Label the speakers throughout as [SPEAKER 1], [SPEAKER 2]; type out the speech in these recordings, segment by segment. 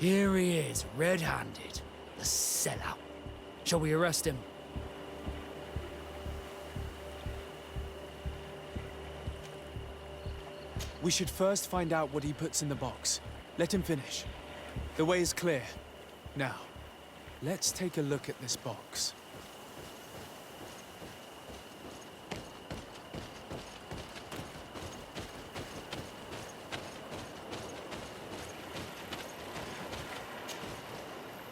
[SPEAKER 1] Here he is, red-handed. The sellout. Shall we arrest him?
[SPEAKER 2] We should first find out what he puts in the box. Let him finish. The way is clear. Now, let's take a look at this box.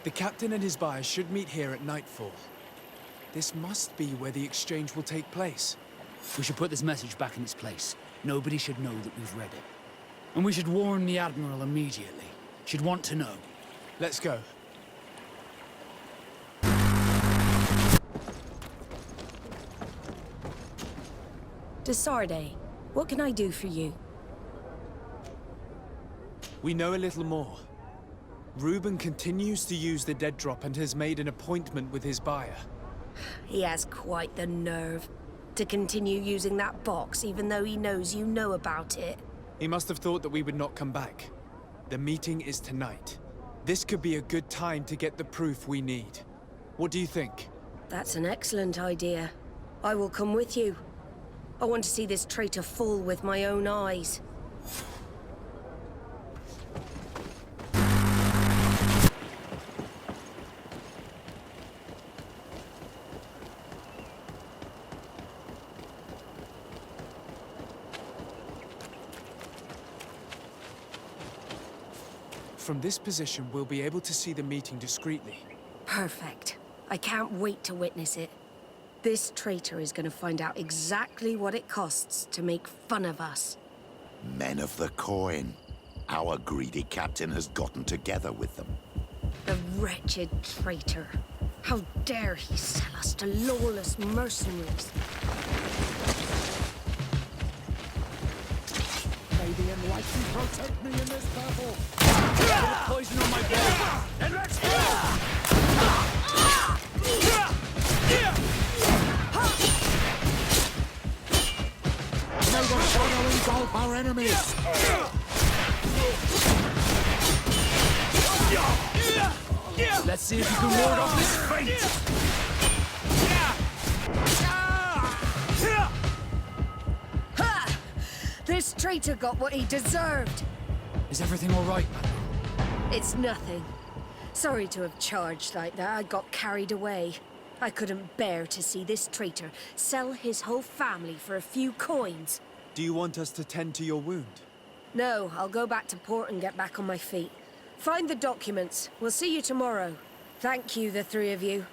[SPEAKER 2] The captain and his buyers should meet here at nightfall. This must be where the exchange will take place.
[SPEAKER 1] We should put this message back in its place. Nobody should know that we've read it. And we should warn the Admiral immediately. She'd want to know.
[SPEAKER 2] Let's go.
[SPEAKER 3] Desarde, what can I do for you?
[SPEAKER 2] We know a little more. Reuben continues to use the dead drop and has made an appointment with his buyer.
[SPEAKER 3] He has quite the nerve to continue using that box even though he knows you know about it.
[SPEAKER 2] He must have thought that we would not come back. The meeting is tonight. This could be a good time to get the proof we need. What do you think?
[SPEAKER 3] That's an excellent idea. I will come with you. I want to see this traitor fall with my own eyes.
[SPEAKER 2] From this position, we'll be able to see the meeting discreetly.
[SPEAKER 3] Perfect. I can't wait to witness it. This traitor is going to find out exactly what it costs to make fun of us.
[SPEAKER 4] Men of the coin. Our greedy captain has gotten together with them.
[SPEAKER 3] The wretched traitor. How dare he sell us to lawless mercenaries?
[SPEAKER 5] May the enlightened protect me in this battle!
[SPEAKER 1] Put poison on my bed! And let's go!
[SPEAKER 5] May the shadow engulf our enemies!
[SPEAKER 1] Let's see if you can ward off this fate!
[SPEAKER 3] This traitor got what he deserved.
[SPEAKER 1] Is everything all right, man?
[SPEAKER 3] It's nothing. Sorry to have charged like that. I got carried away. I couldn't bear to see this traitor sell his whole family for a few coins.
[SPEAKER 2] Do you want us to tend to your wound?
[SPEAKER 3] No, I'll go back to port and get back on my feet. Find the documents. We'll see you tomorrow. Thank you, the three of you.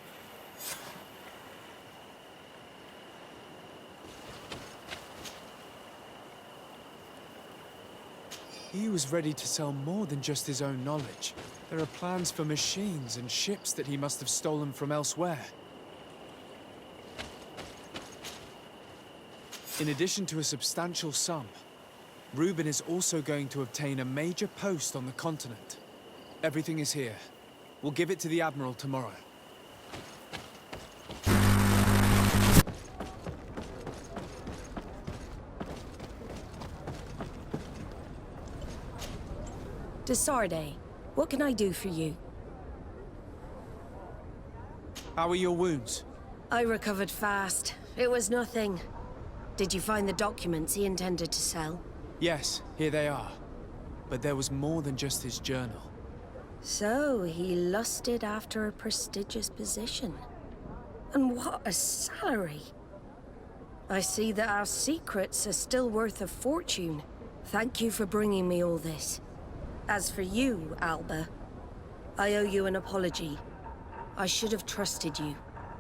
[SPEAKER 2] He was ready to sell more than just his own knowledge. There are plans for machines and ships that he must have stolen from elsewhere. In addition to a substantial sum, Reuben is also going to obtain a major post on the continent. Everything is here. We'll give it to the Admiral tomorrow.
[SPEAKER 3] Desarde, what can I do for you?
[SPEAKER 2] How are your wounds?
[SPEAKER 3] I recovered fast. It was nothing. Did you find the documents he intended to sell?
[SPEAKER 2] Yes, here they are. But there was more than just his journal.
[SPEAKER 3] So, he lusted after a prestigious position. And what a salary! I see that our secrets are still worth a fortune. Thank you for bringing me all this. As for you, Alba, I owe you an apology. I should have trusted you.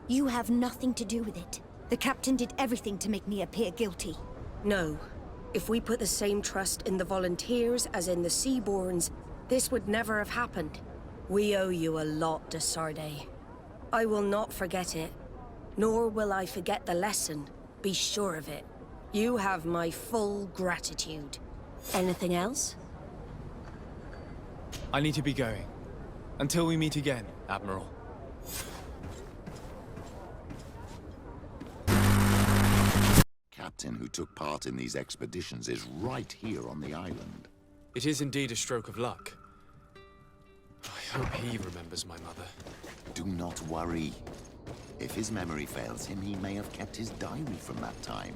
[SPEAKER 6] You have nothing to do with it. The captain did everything to make me appear guilty.
[SPEAKER 3] No. If we put the same trust in the volunteers as in the Seaborns, this would never have happened. We owe you a lot, Desarde. I will not forget it. Nor will I forget the lesson. Be sure of it. You have my full gratitude. Anything else?
[SPEAKER 2] I need to be going. Until we meet again, Admiral.
[SPEAKER 4] Captain who took part in these expeditions is right here on the island.
[SPEAKER 2] It is indeed a stroke of luck. hope he remembers my mother.
[SPEAKER 4] Do not worry. If his memory fails him, he may have kept his diary from that time.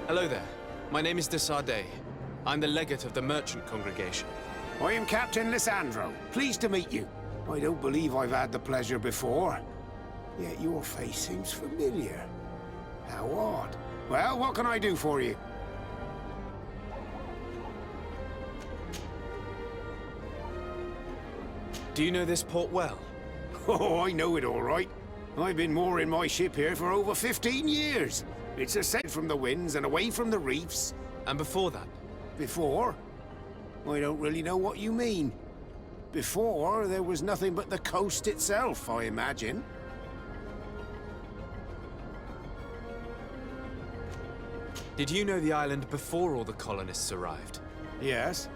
[SPEAKER 2] Hello there. My name is de Sardet. I'm the legate of the merchant congregation.
[SPEAKER 7] I am Captain Lissandro. Pleased to meet you. I don't believe I've had the pleasure before. Yet your face seems familiar. How odd. Well, what can I do for you?
[SPEAKER 2] Do you know this port well?
[SPEAKER 7] Oh, I know it all right. I've been mooring my ship here for over 15 years. It's ascent from the winds and away from the reefs.
[SPEAKER 2] And before that?
[SPEAKER 7] Before? I don't really know what you mean. Before, there was nothing but the coast itself, I imagine.
[SPEAKER 2] Did you know the island before all the colonists arrived?
[SPEAKER 7] Yes.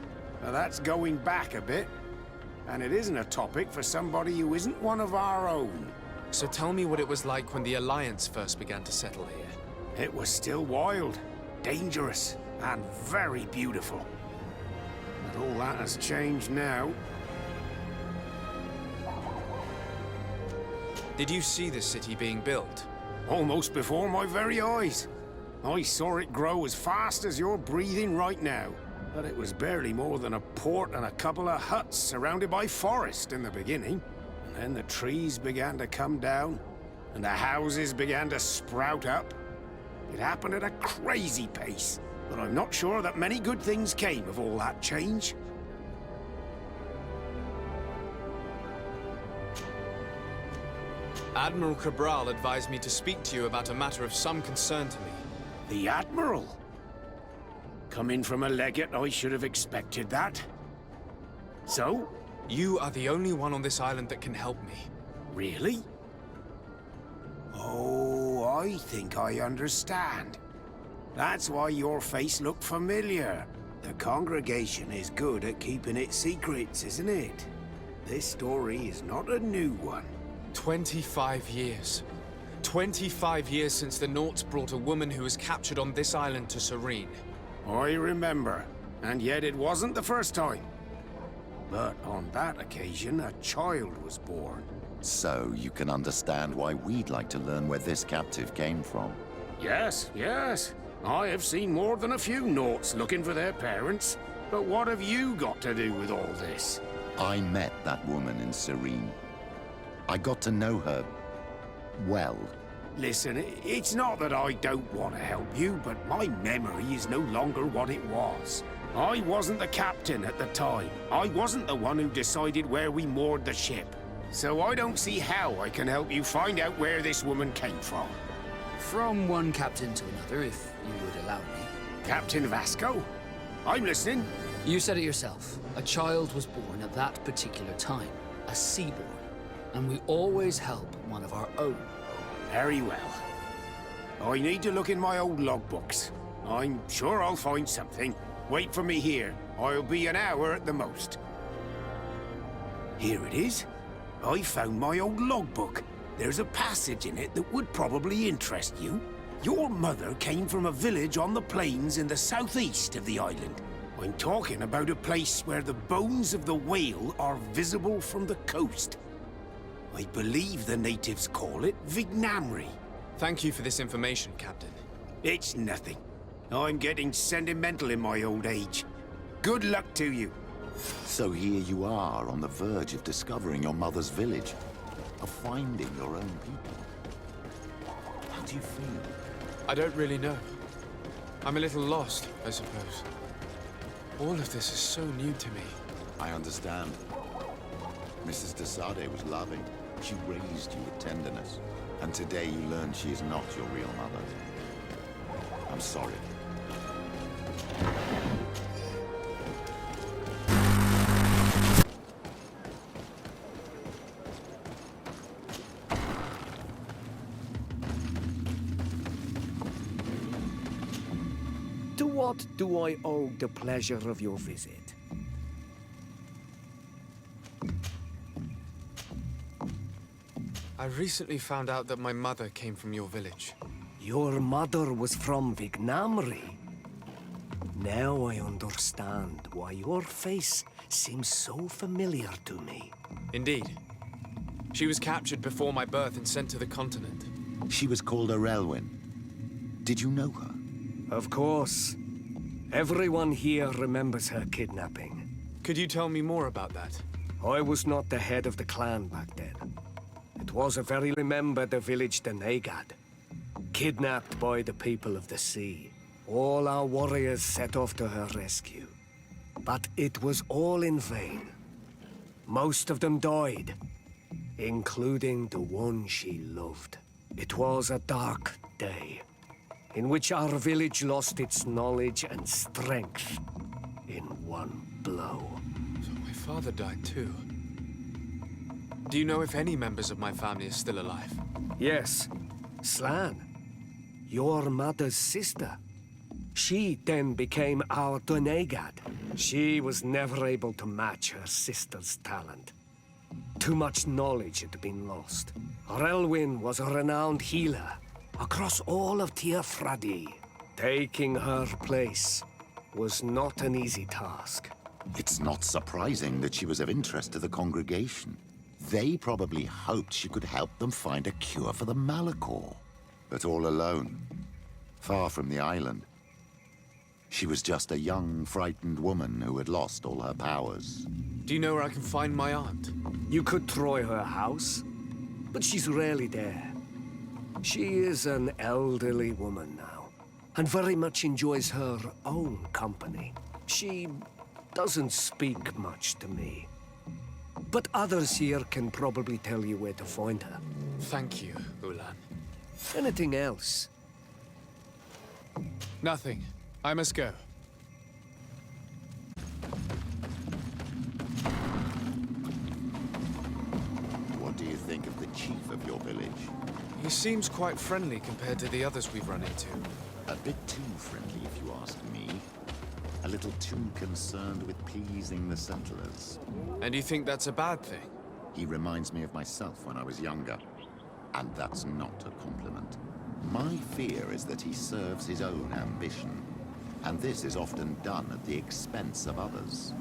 [SPEAKER 7] Now that's going back a bit. And it isn't a topic for somebody who isn't one of our own.
[SPEAKER 2] So tell me what it was like when the Alliance first began to settle here.
[SPEAKER 7] It was still wild, dangerous, and very beautiful. But all that has changed now.
[SPEAKER 2] Did you see the city being built?
[SPEAKER 7] Almost before my very eyes. I saw it grow as fast as you're breathing right now. But it was barely more than a port and a couple of huts surrounded by forest in the beginning. And then the trees began to come down, and the houses began to sprout up. It happened at a crazy pace, but I'm not sure that many good things came of all that change.
[SPEAKER 2] Admiral Cabral advised me to speak to you about a matter of some concern to me.
[SPEAKER 7] The Admiral? Coming from a legate, I should have expected that. So?
[SPEAKER 2] You are the only one on this island that can help me.
[SPEAKER 7] Really? Oh, I think I understand. That's why your face looked familiar. The congregation is good at keeping its secrets, isn't it? This story is not a new one.
[SPEAKER 2] 25 years. 25 years since the Nauts brought a woman who was captured on this island to Serene.
[SPEAKER 7] I remember, and yet it wasn't the first time. But on that occasion, a child was born.
[SPEAKER 4] So you can understand why we'd like to learn where this captive came from.
[SPEAKER 7] Yes, yes. I have seen more than a few Nauts looking for their parents. But what have you got to do with all this?
[SPEAKER 4] I met that woman in Serene. I got to know her well.
[SPEAKER 7] Listen, it's not that I don't want to help you, but my memory is no longer what it was. I wasn't the captain at the time. I wasn't the one who decided where we moored the ship. So I don't see how I can help you find out where this woman came from.
[SPEAKER 1] From one captain to another, if you would allow me.
[SPEAKER 7] Captain Vasco? I'm listening.
[SPEAKER 1] You said it yourself. A child was born at that particular time. A seaborn. And we always help one of our own.
[SPEAKER 7] Very well. I need to look in my old logbooks. I'm sure I'll find something. Wait for me here. I'll be an hour at the most. Here it is. I found my old logbook. There's a passage in it that would probably interest you. Your mother came from a village on the plains in the southeast of the island. I'm talking about a place where the bones of the whale are visible from the coast. I believe the natives call it Vignamri.
[SPEAKER 2] Thank you for this information, Captain.
[SPEAKER 7] It's nothing. I'm getting sentimental in my old age. Good luck to you.
[SPEAKER 4] So here you are on the verge of discovering your mother's village, of finding your own people. How do you feel?
[SPEAKER 2] I don't really know. I'm a little lost, I suppose. All of this is so new to me.
[SPEAKER 4] I understand. Mrs. de Sade was loving. She raised you with tenderness. And today you learn she is not your real mother. I'm sorry.
[SPEAKER 8] To what do I owe the pleasure of your visit?
[SPEAKER 2] I recently found out that my mother came from your village.
[SPEAKER 8] Your mother was from Vignamri. Now I understand why your face seems so familiar to me.
[SPEAKER 2] Indeed. She was captured before my birth and sent to the continent.
[SPEAKER 4] She was called Orelwyn. Did you know her?
[SPEAKER 8] Of course. Everyone here remembers her kidnapping.
[SPEAKER 2] Could you tell me more about that?
[SPEAKER 8] I was not the head of the clan back then. It was a very remembered the village Denegad, kidnapped by the people of the sea. All our warriors set off to her rescue. But it was all in vain. Most of them died, including the one she loved. It was a dark day, in which our village lost its knowledge and strength in one blow.
[SPEAKER 2] So my father died too. Do you know if any members of my family are still alive?
[SPEAKER 8] Yes, Slan, your mother's sister. She then became our Donegad. She was never able to match her sister's talent. Too much knowledge had been lost. Orelwyn was a renowned healer across all of Tiafradi. Taking her place was not an easy task.
[SPEAKER 4] It's not surprising that she was of interest to the congregation. They probably hoped she could help them find a cure for the Malachor. But all alone, far from the island. She was just a young, frightened woman who had lost all her powers.
[SPEAKER 2] Do you know where I can find my aunt?
[SPEAKER 8] You could try her house, but she's rarely there. She is an elderly woman now, and very much enjoys her own company. She doesn't speak much to me. But others here can probably tell you where to find her.
[SPEAKER 2] Thank you, Ulan.
[SPEAKER 8] Anything else?
[SPEAKER 2] Nothing. I must go.
[SPEAKER 4] What do you think of the chief of your village?
[SPEAKER 2] He seems quite friendly compared to the others we've run into.
[SPEAKER 4] A bit too friendly, if you ask me. A little too concerned with pleasing the settlers.
[SPEAKER 2] And you think that's a bad thing?
[SPEAKER 4] He reminds me of myself when I was younger. And that's not a compliment. My fear is that he serves his own ambition. And this is often done at the expense of others.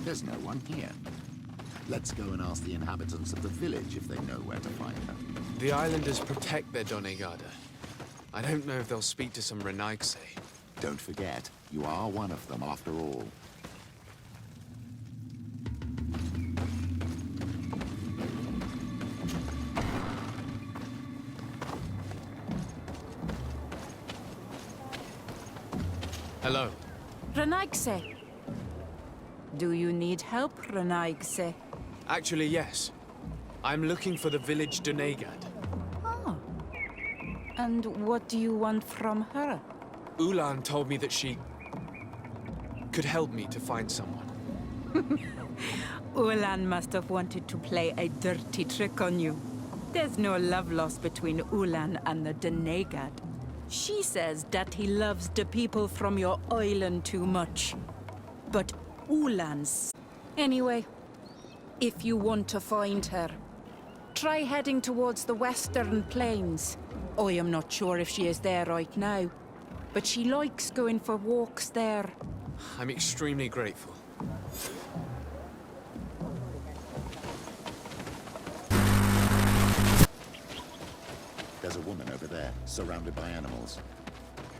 [SPEAKER 4] There's no one here. Let's go and ask the inhabitants of the village if they know where to find her.
[SPEAKER 2] The islanders protect their Donegada. I don't know if they'll speak to some Renaigse.
[SPEAKER 4] Don't forget, you are one of them after all.
[SPEAKER 2] Hello.
[SPEAKER 9] Renaigse. Do you need help, Renaigse?
[SPEAKER 2] Actually, yes. I'm looking for the village Donegad.
[SPEAKER 9] Oh. And what do you want from her?
[SPEAKER 2] Ulan told me that she could help me to find someone.
[SPEAKER 9] Ulan must have wanted to play a dirty trick on you. There's no love lost between Ulan and the Donegad. She says that he loves the people from your island too much. But Ulan's... Anyway, if you want to find her, try heading towards the western plains. I am not sure if she is there right now, but she likes going for walks there.
[SPEAKER 2] I'm extremely grateful.
[SPEAKER 4] There's a woman over there, surrounded by animals.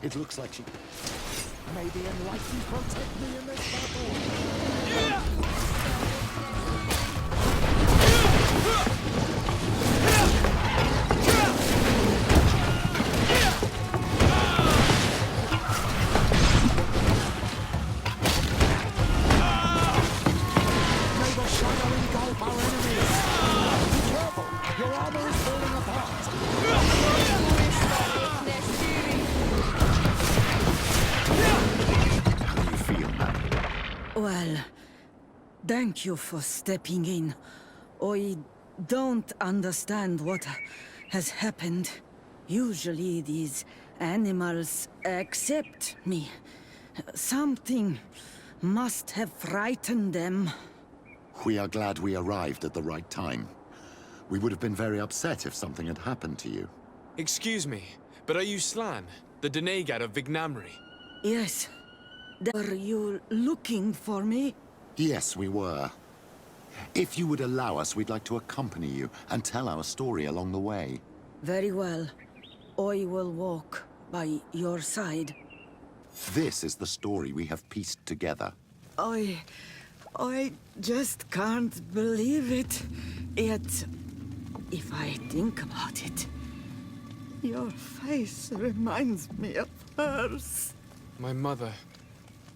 [SPEAKER 4] It looks like she...
[SPEAKER 5] May the Enlightened protect me in this battle!
[SPEAKER 10] Well, thank you for stepping in. I don't understand what has happened. Usually these animals accept me. Something must have frightened them.
[SPEAKER 4] We are glad we arrived at the right time. We would have been very upset if something had happened to you.
[SPEAKER 2] Excuse me, but are you Slan, the Denegad of Vignamri?
[SPEAKER 10] Yes. Were you looking for me?
[SPEAKER 4] Yes, we were. If you would allow us, we'd like to accompany you and tell our story along the way.
[SPEAKER 10] Very well. I will walk by your side.
[SPEAKER 4] This is the story we have pieced together.
[SPEAKER 10] I just can't believe it. Yet, if I think about it, your face reminds me of hers.
[SPEAKER 2] My mother,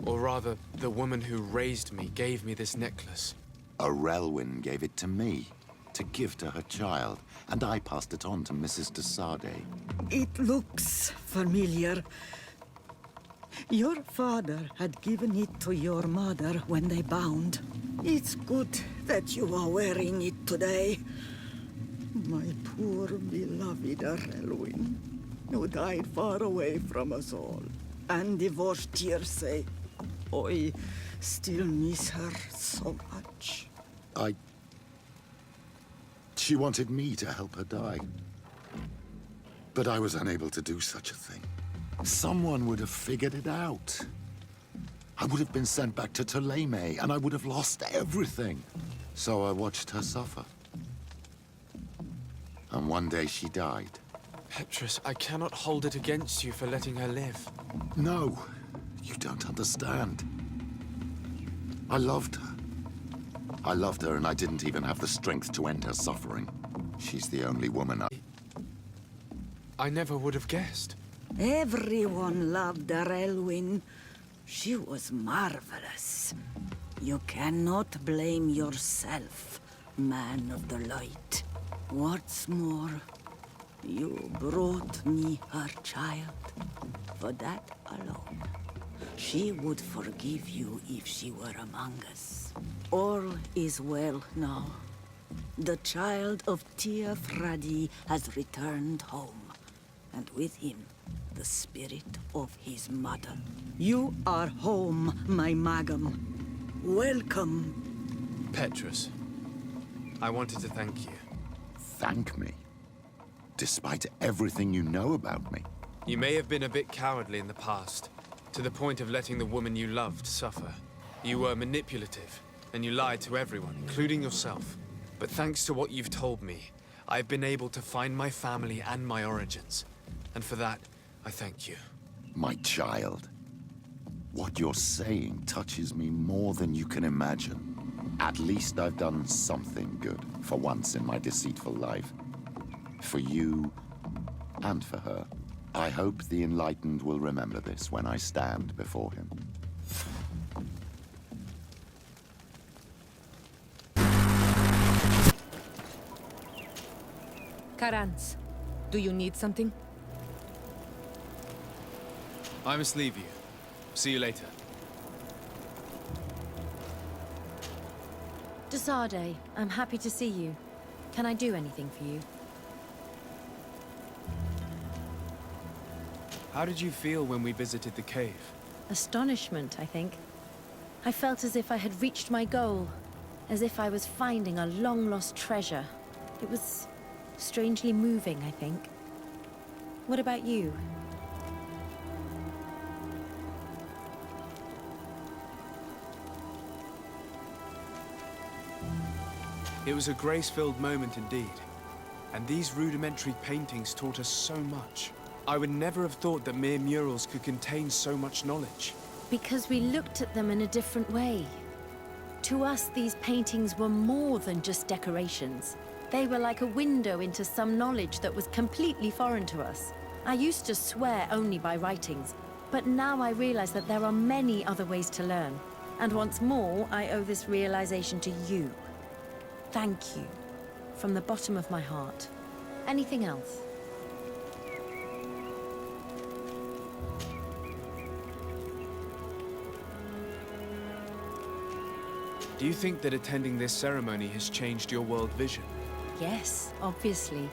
[SPEAKER 2] or rather, the woman who raised me, gave me this necklace.
[SPEAKER 4] Relwyn gave it to me, to give to her child, and I passed it on to Mrs. de Sade.
[SPEAKER 10] It looks familiar. Your father had given it to your mother when they bound. It's good that you are wearing it today. My poor beloved Relwyn, who died far away from us all, and divorced Tierce. I still miss her so much.
[SPEAKER 4] She wanted me to help her die. But I was unable to do such a thing. Someone would have figured it out. I would have been sent back to Ptolemy, and I would have lost everything. So I watched her suffer. And one day she died.
[SPEAKER 2] Petrus, I cannot hold it against you for letting her live.
[SPEAKER 4] No, you don't understand. I loved her. I loved her, and I didn't even have the strength to end her suffering. She's the only woman
[SPEAKER 2] I never would have guessed.
[SPEAKER 10] Everyone loved Relwyn. She was marvelous. You cannot blame yourself, man of the light. What's more, you brought me her child. For that alone, she would forgive you if she were among us. All is well now. The child of Tia Fradi has returned home, and with him, the spirit of his mother. You are home, my Magum. Welcome.
[SPEAKER 2] Petrus, I wanted to thank you.
[SPEAKER 4] Thank me? Despite everything you know about me?
[SPEAKER 2] You may have been a bit cowardly in the past, to the point of letting the woman you loved suffer. You were manipulative, and you lied to everyone, including yourself. But thanks to what you've told me, I've been able to find my family and my origins. And for that, I thank you.
[SPEAKER 4] My child. What you're saying touches me more than you can imagine. At least I've done something good, for once in my deceitful life. For you, and for her. I hope the Enlightened will remember this when I stand before him.
[SPEAKER 11] Karans, do you need something?
[SPEAKER 2] I must leave you. See you later.
[SPEAKER 12] de Sade, I'm happy to see you. Can I do anything for you?
[SPEAKER 2] How did you feel when we visited the cave?
[SPEAKER 12] Astonishment, I think. I felt as if I had reached my goal, as if I was finding a long-lost treasure. It was strangely moving, I think. What about you?
[SPEAKER 2] It was a grace-filled moment indeed. And these rudimentary paintings taught us so much. I would never have thought that mere murals could contain so much knowledge.
[SPEAKER 12] Because we looked at them in a different way. To us, these paintings were more than just decorations. They were like a window into some knowledge that was completely foreign to us. I used to swear only by writings, but now I realize that there are many other ways to learn. And once more, I owe this realization to you. Thank you, from the bottom of my heart. Anything else?
[SPEAKER 2] Do you think that attending this ceremony has changed your world vision?
[SPEAKER 12] Yes, obviously.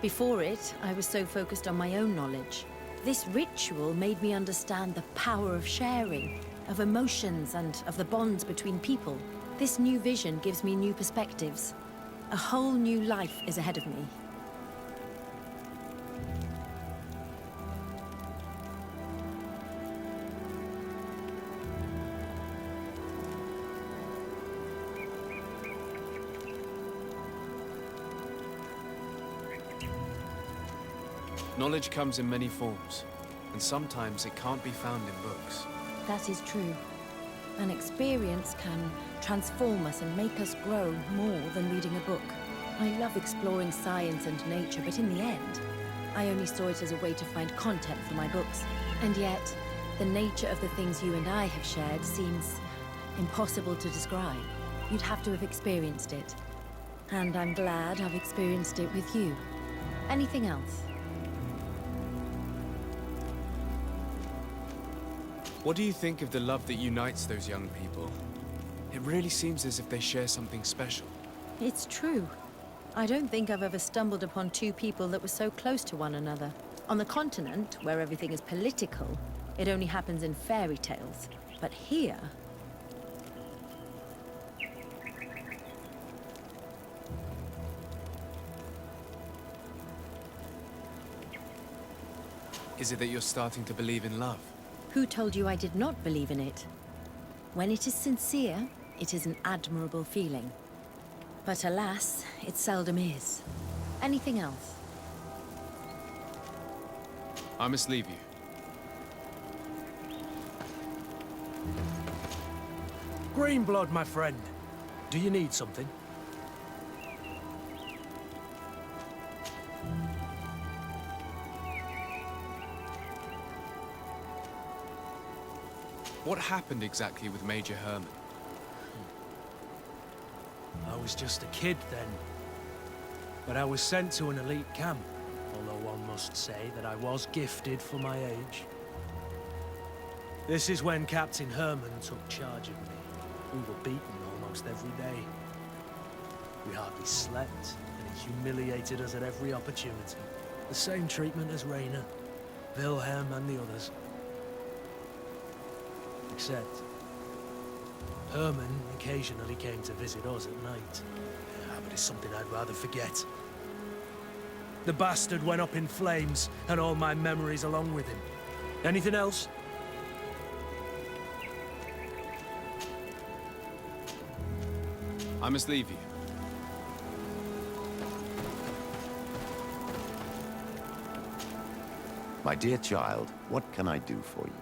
[SPEAKER 12] Before it, I was so focused on my own knowledge. This ritual made me understand the power of sharing, of emotions, and of the bonds between people. This new vision gives me new perspectives. A whole new life is ahead of me.
[SPEAKER 2] Knowledge comes in many forms, and sometimes it can't be found in books.
[SPEAKER 12] That is true. An experience can transform us and make us grow more than reading a book. I love exploring science and nature, but in the end, I only saw it as a way to find content for my books. And yet, the nature of the things you and I have shared seems impossible to describe. You'd have to have experienced it. And I'm glad I've experienced it with you. Anything else?
[SPEAKER 2] What do you think of the love that unites those young people? It really seems as if they share something special.
[SPEAKER 12] It's true. I don't think I've ever stumbled upon two people that were so close to one another. On the continent, where everything is political, it only happens in fairy tales. But here...
[SPEAKER 2] Is it that you're starting to believe in love?
[SPEAKER 12] Who told you I did not believe in it? When it is sincere, it is an admirable feeling. But alas, it seldom is. Anything else?
[SPEAKER 2] I must leave you.
[SPEAKER 5] Green blood, my friend. Do you need something?
[SPEAKER 2] What happened exactly with Major Herman?
[SPEAKER 5] I was just a kid then. But I was sent to an elite camp, although one must say that I was gifted for my age. This is when Captain Herman took charge of me. We were beaten almost every day. We hardly slept, and he humiliated us at every opportunity. The same treatment as Rainer, Wilhelm, and the others. Except, Herman occasionally came to visit us at night. But it's something I'd rather forget. The bastard went up in flames, and all my memories along with him. Anything else?
[SPEAKER 2] I must leave you.
[SPEAKER 4] My dear child, what can I do for you?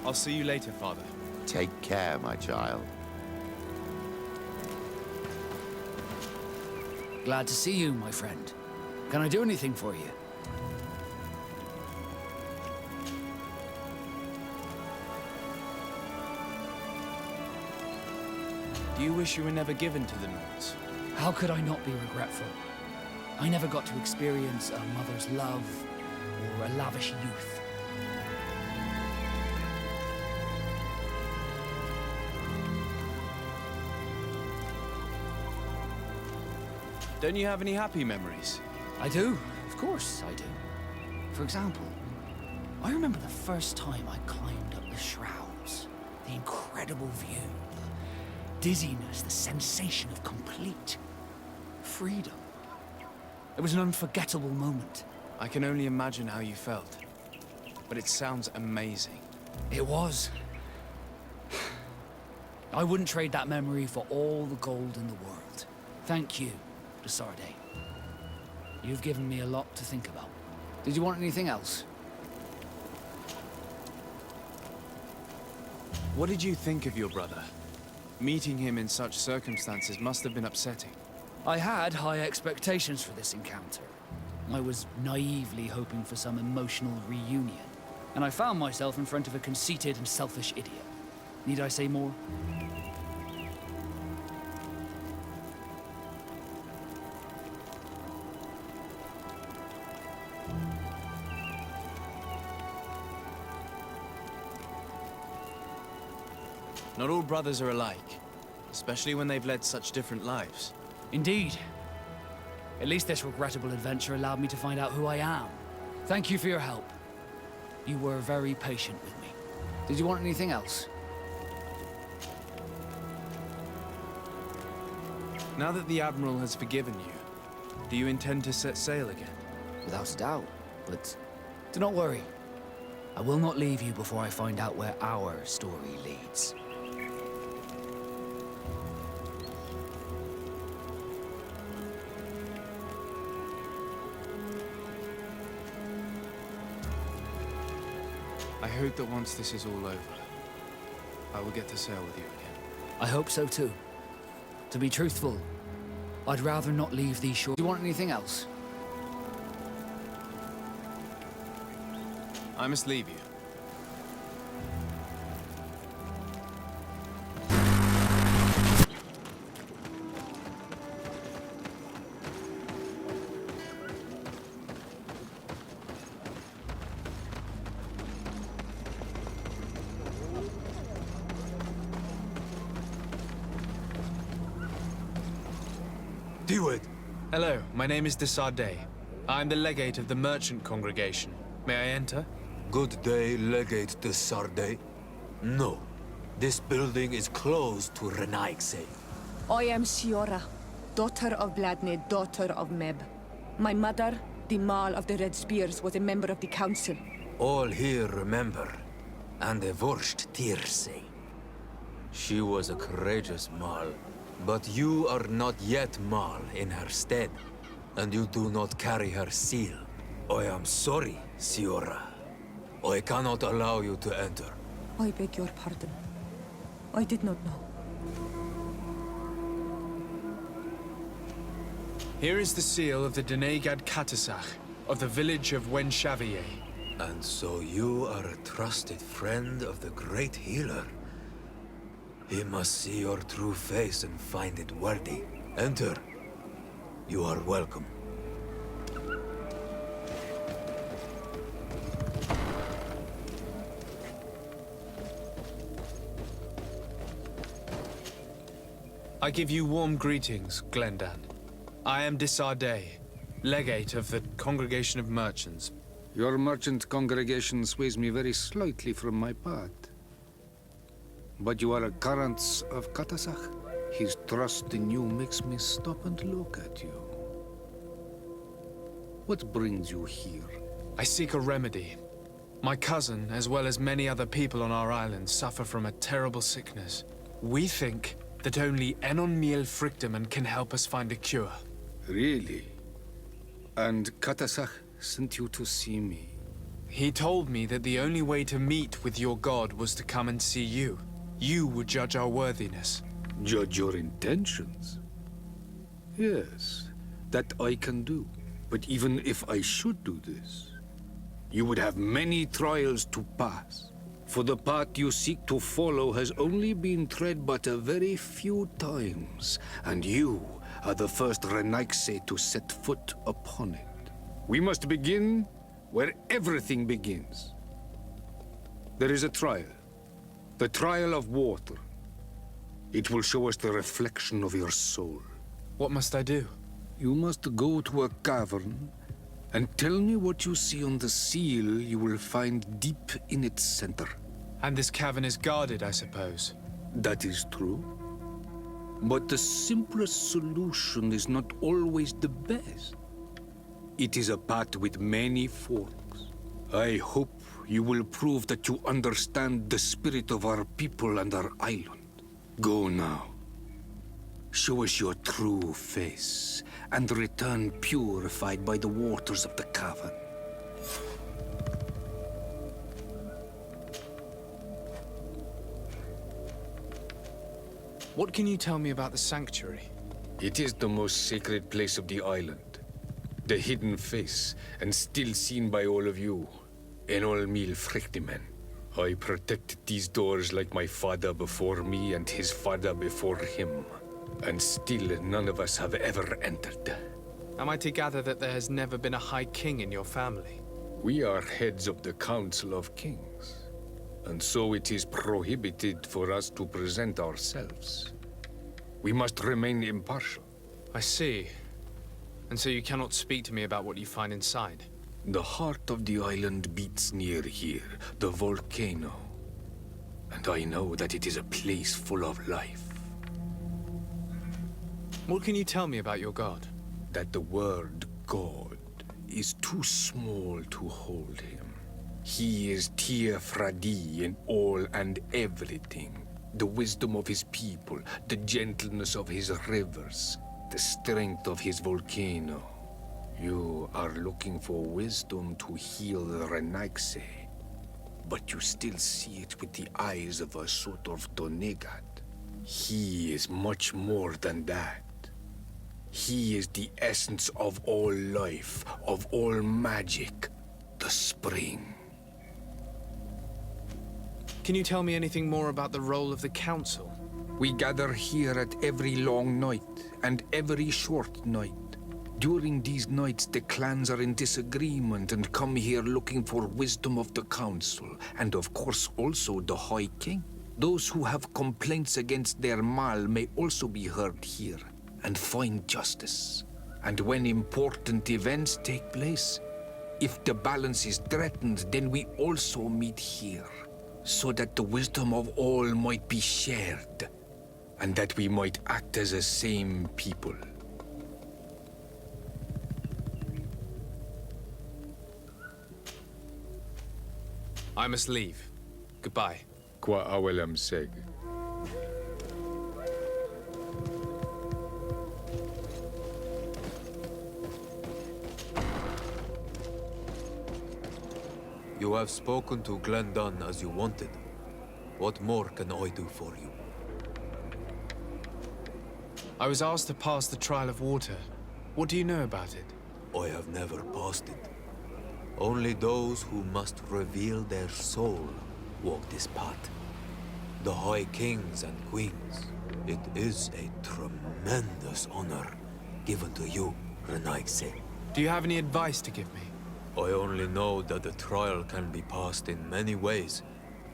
[SPEAKER 2] I'll see you later, Father.
[SPEAKER 4] Take care, my child.
[SPEAKER 1] Glad to see you, my friend. Can I do anything for you?
[SPEAKER 2] Do you wish you were never given to the Nords?
[SPEAKER 1] How could I not be regretful? I never got to experience a mother's love or a lavish youth.
[SPEAKER 2] Don't you have any happy memories?
[SPEAKER 1] I do, of course I do. For example, I remember the first time I climbed up the shrouds. The incredible view, the dizziness, the sensation of complete freedom. It was an unforgettable moment.
[SPEAKER 2] I can only imagine how you felt. But it sounds amazing.
[SPEAKER 1] It was. I wouldn't trade that memory for all the gold in the world. Thank you, Desarde. You've given me a lot to think about. Did you want anything else?
[SPEAKER 2] What did you think of your brother? Meeting him in such circumstances must have been upsetting.
[SPEAKER 1] I had high expectations for this encounter. I was naively hoping for some emotional reunion, and I found myself in front of a conceited and selfish idiot. Need I say more?
[SPEAKER 13] Not all brothers are alike, especially when they've led such different lives.
[SPEAKER 1] Indeed. At least this regrettable adventure allowed me to find out who I am. Thank you for your help. You were very patient with me. Did you want anything else?
[SPEAKER 13] Now that the Admiral has forgiven you, do you intend to set sail again?
[SPEAKER 1] Without a doubt, but do not worry. I will not leave you before I find out where our story leads.
[SPEAKER 2] I hope that once this is all over, I will get to sail with you again.
[SPEAKER 1] I hope so too. To be truthful, I'd rather not leave these shores. Do you want anything else?
[SPEAKER 2] I must leave you.
[SPEAKER 14] Do it!
[SPEAKER 2] Hello, my name is Desardet. I'm the legate of the merchant congregation. May I enter?
[SPEAKER 14] Good day, Legate de Sardet. No. This building is closed to Renaigse.
[SPEAKER 15] I am Siora, daughter of Bladne, daughter of Meb. My mother, the Mal of the Red Spears, was a member of the council.
[SPEAKER 14] All here remember, and the Vorst Tirse. She was a courageous Mal, but you are not yet Mal in her stead, and you do not carry her seal. I am sorry, Siora. I cannot allow you to enter.
[SPEAKER 15] I beg your pardon. I did not know.
[SPEAKER 2] Here is the seal of the Denegad Katasach, of the village of Wenchavier.
[SPEAKER 14] And so you are a trusted friend of the great healer. He must see your true face and find it worthy. Enter. You are welcome.
[SPEAKER 2] I give you warm greetings, Glendan. I am Desardet, legate of the Congregation of Merchants.
[SPEAKER 16] Your merchant congregation sways me very slightly from my path. But you are a current of Katasach. His trust in you makes me stop and look at you. What brings you here?
[SPEAKER 2] I seek a remedy. My cousin, as well as many other people on our island, suffer from a terrible sickness. We think that only Enon Miel Frichteman can help us find a cure.
[SPEAKER 16] Really? And Katasach sent you to see me?
[SPEAKER 2] He told me that the only way to meet with your god was to come and see you. You would judge our worthiness.
[SPEAKER 16] Judge your intentions? Yes, that I can do. But even if I should do this, you would have many trials to pass. For the path you seek to follow has only been tread but a very few times, and you are the first Renaigse to set foot upon it. We must begin where everything begins. There is a trial. The trial of water. It will show us the reflection of your soul.
[SPEAKER 2] What must I do?
[SPEAKER 16] You must go to a cavern and tell me what you see on the seal you will find deep in its center.
[SPEAKER 2] And this cavern is guarded, I suppose.
[SPEAKER 16] That is true. But the simplest solution is not always the best. It is a path with many forks. I hope you will prove that you understand the spirit of our people and our island. Go now. Show us your true face, and return purified by the waters of the cavern.
[SPEAKER 2] What can you tell me about the sanctuary?
[SPEAKER 16] It is the most sacred place of the island. The hidden face, and still seen by all of you. Enol Mil Frichteman. I protected these doors like my father before me and his father before him. And still none of us have ever entered.
[SPEAKER 2] Am I to gather that there has never been a High King in your family?
[SPEAKER 16] We are heads of the Council of Kings. And so it is prohibited for us to present ourselves. We must remain impartial.
[SPEAKER 2] I see. And so you cannot speak to me about what you find inside?
[SPEAKER 16] The heart of the island beats near here, the volcano. And I know that it is a place full of life.
[SPEAKER 2] What can you tell me about your god?
[SPEAKER 16] That the word God is too small to hold him. He is Tir Fradi in all and everything. The wisdom of his people, the gentleness of his rivers, the strength of his volcano. You are looking for wisdom to heal the Renaigse, but you still see it with the eyes of a sort of Donegat. He is much more than that. He is the essence of all life, of all magic, the spring.
[SPEAKER 2] Can you tell me anything more about the role of the council?
[SPEAKER 16] We gather here at every long night and every short night. During these nights, the clans are in disagreement and come here looking for wisdom of the council, and of course also the High King. Those who have complaints against their Mal may also be heard here and find justice. And when important events take place, if the balance is threatened, then we also meet here, so that the wisdom of all might be shared, and that we might act as a same people.
[SPEAKER 2] I must leave. Goodbye.
[SPEAKER 16] Qua awelam seg.
[SPEAKER 14] You have spoken to Glendon as you wanted. What more can I do for you?
[SPEAKER 2] I was asked to pass the trial of water. What do you know about it?
[SPEAKER 14] I have never passed it. Only those who must reveal their soul walk this path. The High Kings and Queens. It is a tremendous honor given to you, Renaigse.
[SPEAKER 2] Do you have any advice to give me?
[SPEAKER 14] I only know that the trial can be passed in many ways,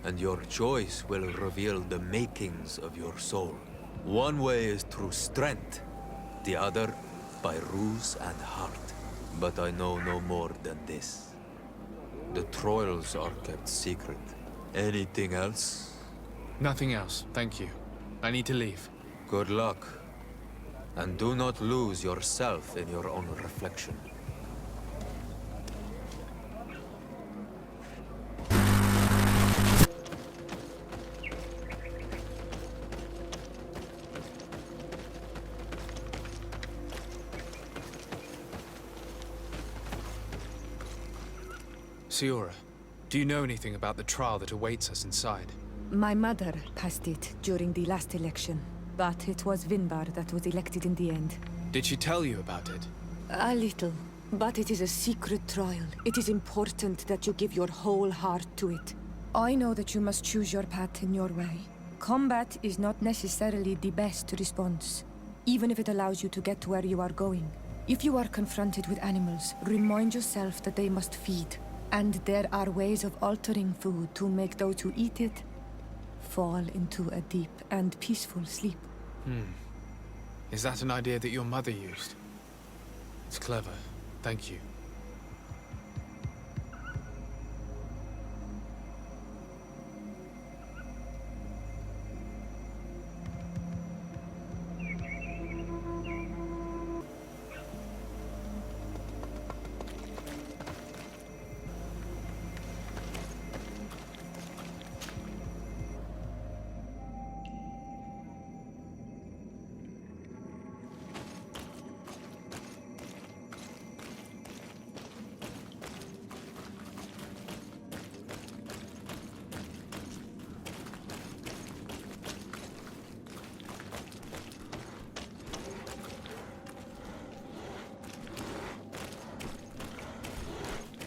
[SPEAKER 14] and your choice will reveal the makings of your soul. One way is through strength, the other by ruse and heart. But I know no more than this. The trials are kept secret. Anything else?
[SPEAKER 2] Nothing else, thank you. I need to leave.
[SPEAKER 14] Good luck. And do not lose yourself in your own reflection.
[SPEAKER 2] Siora, do you know anything about the trial that awaits us inside?
[SPEAKER 15] My mother passed it during the last election, but it was Vinbar that was elected in the end.
[SPEAKER 2] Did she tell you about it?
[SPEAKER 15] A little, but it is a secret trial. It is important that you give your whole heart to it. I know that you must choose your path in your way. Combat is not necessarily the best response, even if it allows you to get to where you are going. If you are confronted with animals, remind yourself that they must feed. And there are ways of altering food to make those who eat it fall into a deep and peaceful sleep.
[SPEAKER 2] Is that an idea that your mother used? It's clever. Thank you.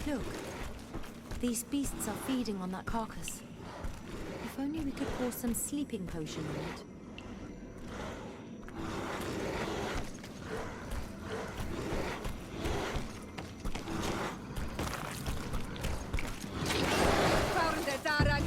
[SPEAKER 12] Look, these beasts are feeding on that carcass. If only we could pour some sleeping potion on it.
[SPEAKER 15] Found it, Ara,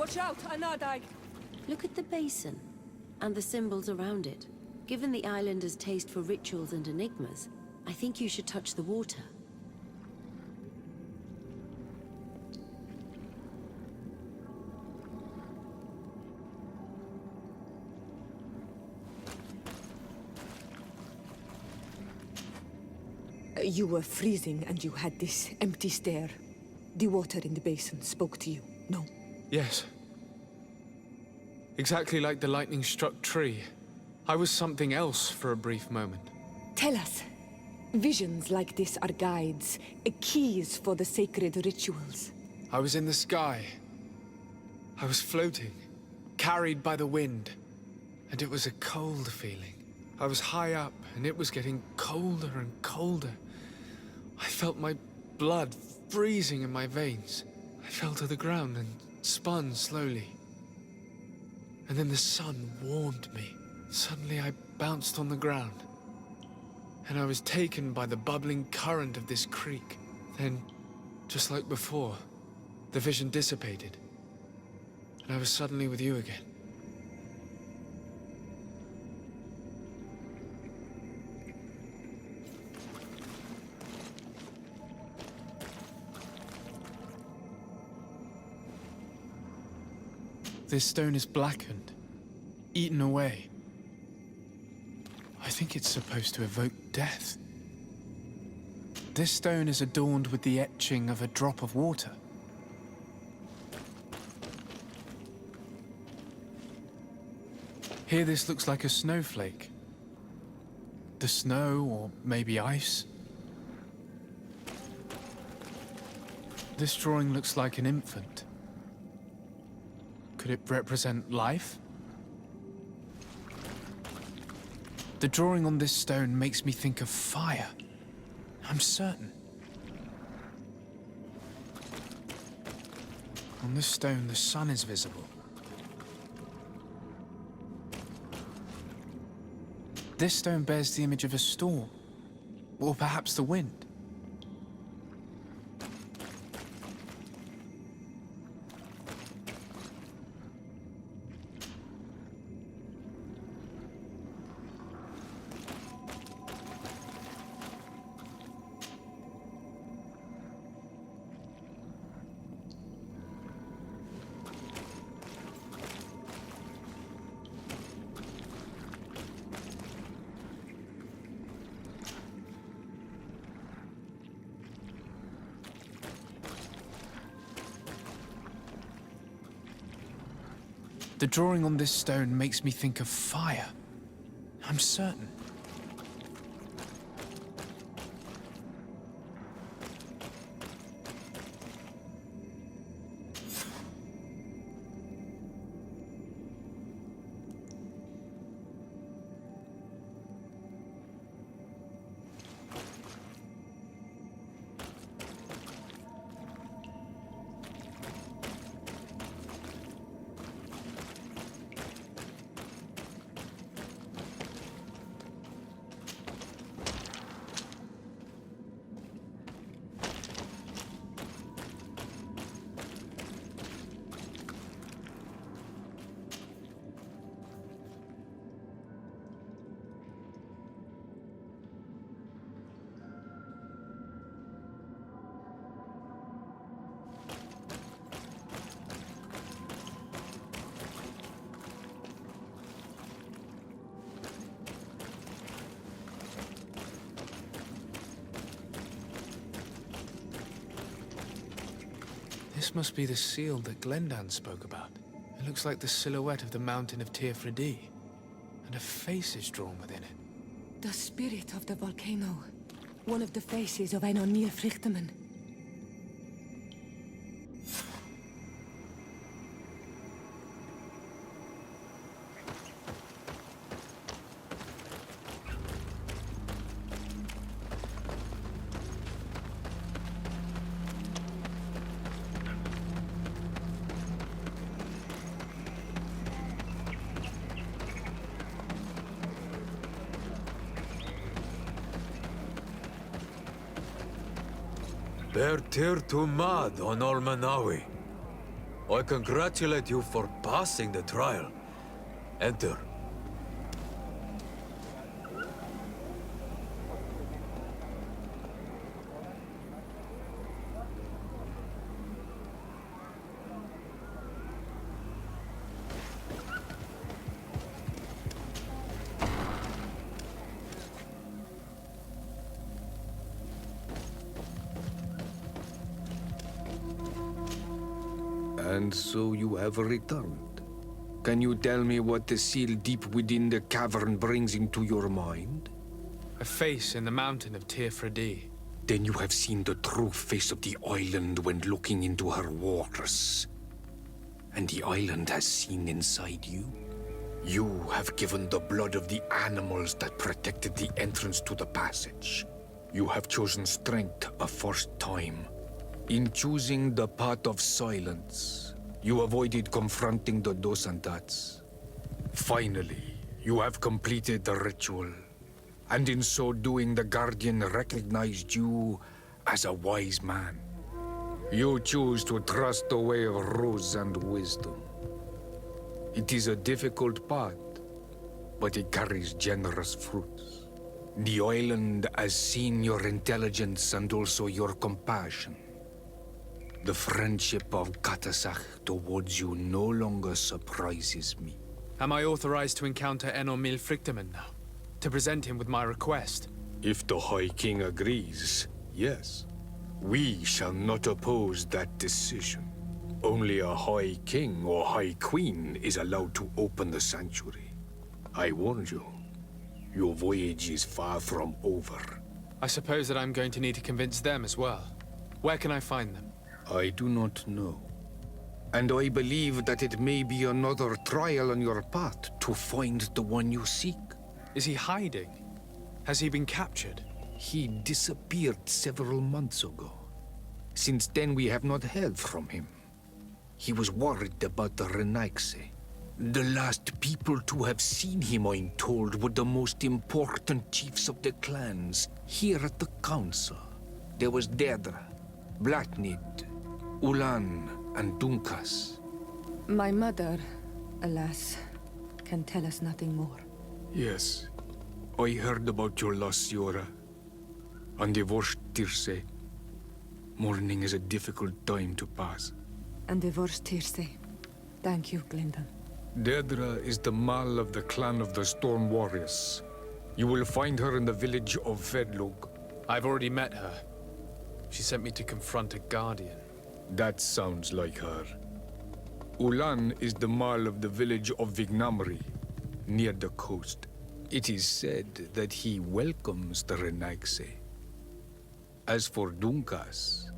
[SPEAKER 15] Watch out, Anadag!
[SPEAKER 12] Look at the basin and the symbols around it. Given the islanders' taste for rituals and enigmas, I think you should touch the water.
[SPEAKER 15] You were freezing and you had this empty stare. The water in the basin spoke to you, no?
[SPEAKER 2] Yes. Exactly like the lightning-struck tree. I was something else for a brief moment.
[SPEAKER 15] Tell us. Visions like this are guides, keys for the sacred rituals.
[SPEAKER 2] I was in the sky. I was floating, carried by the wind. And it was a cold feeling. I was high up, and it was getting colder and colder. I felt my blood freezing in my veins. I fell to the ground and spun slowly. And then the sun warmed me. Suddenly I bounced on the ground. And I was taken by the bubbling current of this creek. Then, just like before, the vision dissipated. And I was suddenly with you again. This stone is blackened, eaten away. I think it's supposed to evoke death. This stone is adorned with the etching of a drop of water. Here this looks like a snowflake. The snow, or maybe ice. This drawing looks like an infant. Could it represent life? The drawing on this stone makes me think of fire. I'm certain. On this stone, the sun is visible. This stone bears the image of a storm, or perhaps the wind. The drawing on this stone makes me think of fire. I'm certain. This must be the seal that Glendan spoke about. It looks like the silhouette of the mountain of Tearfredi, and a face is drawn within it.
[SPEAKER 15] The spirit of the volcano. One of the faces of Einar Nilfrichtemann.
[SPEAKER 14] Ber tir tu mad on Olmanawi. I congratulate you for passing the trial. Enter.
[SPEAKER 16] And so you have returned. Can you tell me what the seal deep within the cavern brings into your mind?
[SPEAKER 2] A face in the mountain of Tirfredi.
[SPEAKER 16] Then you have seen the true face of the island when looking into her waters. And the island has seen inside you. You have given the blood of the animals that protected the entrance to the passage. You have chosen strength a first time. In choosing the path of silence, you avoided confronting the dos and dats. Finally, you have completed the ritual. And in so doing, the Guardian recognized you as a wise man. You choose to trust the way of rules and wisdom. It is a difficult path, but it carries generous fruits. The island has seen your intelligence and also your compassion. The friendship of Katasach towards you no longer surprises me.
[SPEAKER 2] Am I authorized to encounter Enor Milfrictamen now? To present him with my request?
[SPEAKER 16] If the High King agrees, yes. We shall not oppose that decision. Only a High King or High Queen is allowed to open the sanctuary. I warned you. Your voyage is far from over.
[SPEAKER 2] I suppose that I'm going to need to convince them as well. Where can I find them?
[SPEAKER 16] I do not know. And I believe that it may be another trial on your path to find the one you seek.
[SPEAKER 2] Is he hiding? Has he been captured?
[SPEAKER 16] He disappeared several months ago. Since then, we have not heard from him. He was worried about the Renaigse. The last people to have seen him, I'm told, were the most important chiefs of the clans here at the council. There was Deirdre, Blatnid, Ulan, and Dunkas.
[SPEAKER 15] My mother, alas, can tell us nothing more.
[SPEAKER 16] Yes, I heard about your loss, Siora. And divorced Tirse. Mourning is a difficult time to pass.
[SPEAKER 15] And divorced Tirse. Thank you, Glyndon.
[SPEAKER 16] Deirdre is the Mal of the clan of the Storm Warriors. You will find her in the village of Vedlug.
[SPEAKER 2] I've already met her. She sent me to confront a guardian.
[SPEAKER 16] That sounds like her. Ulan is the Mal of the village of Vignamri, near the coast. It is said that he welcomes the Renaigse. As for Dunkas,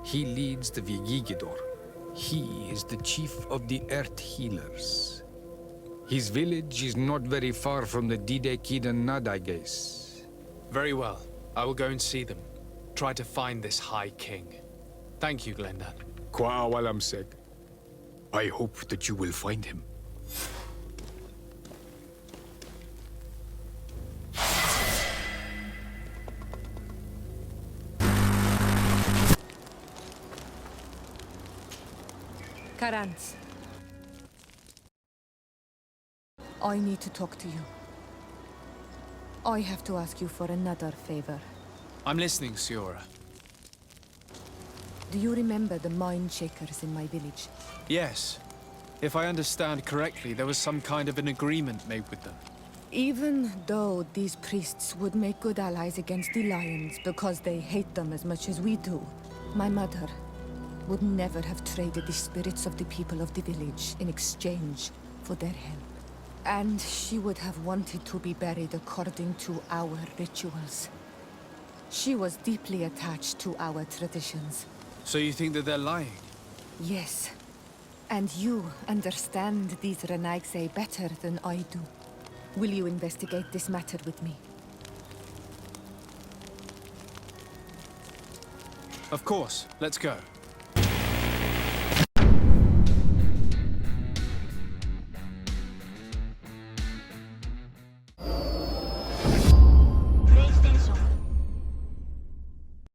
[SPEAKER 16] he leads the Vigigidor. He is the chief of the Earth Healers. His village is not very far from the Didekidan Nadages.
[SPEAKER 2] Very well. I will go and see them. Try to find this High King. Thank you, Glendan.
[SPEAKER 16] Kwa'awalamsek. I hope that you will find him.
[SPEAKER 15] Karans. I need to talk to you. I have to ask you for another favor.
[SPEAKER 2] I'm listening, Siora.
[SPEAKER 15] Do you remember the mine shakers in my village?
[SPEAKER 2] Yes. If I understand correctly, there was some kind of an agreement made with them.
[SPEAKER 15] Even though these priests would make good allies against the Lions because they hate them as much as we do, my mother would never have traded the spirits of the people of the village in exchange for their help. And she would have wanted to be buried according to our rituals. She was deeply attached to our traditions.
[SPEAKER 2] So you think that they're lying?
[SPEAKER 15] Yes. And you understand these Renaigse better than I do. Will you investigate this matter with me?
[SPEAKER 2] Of course. Let's go.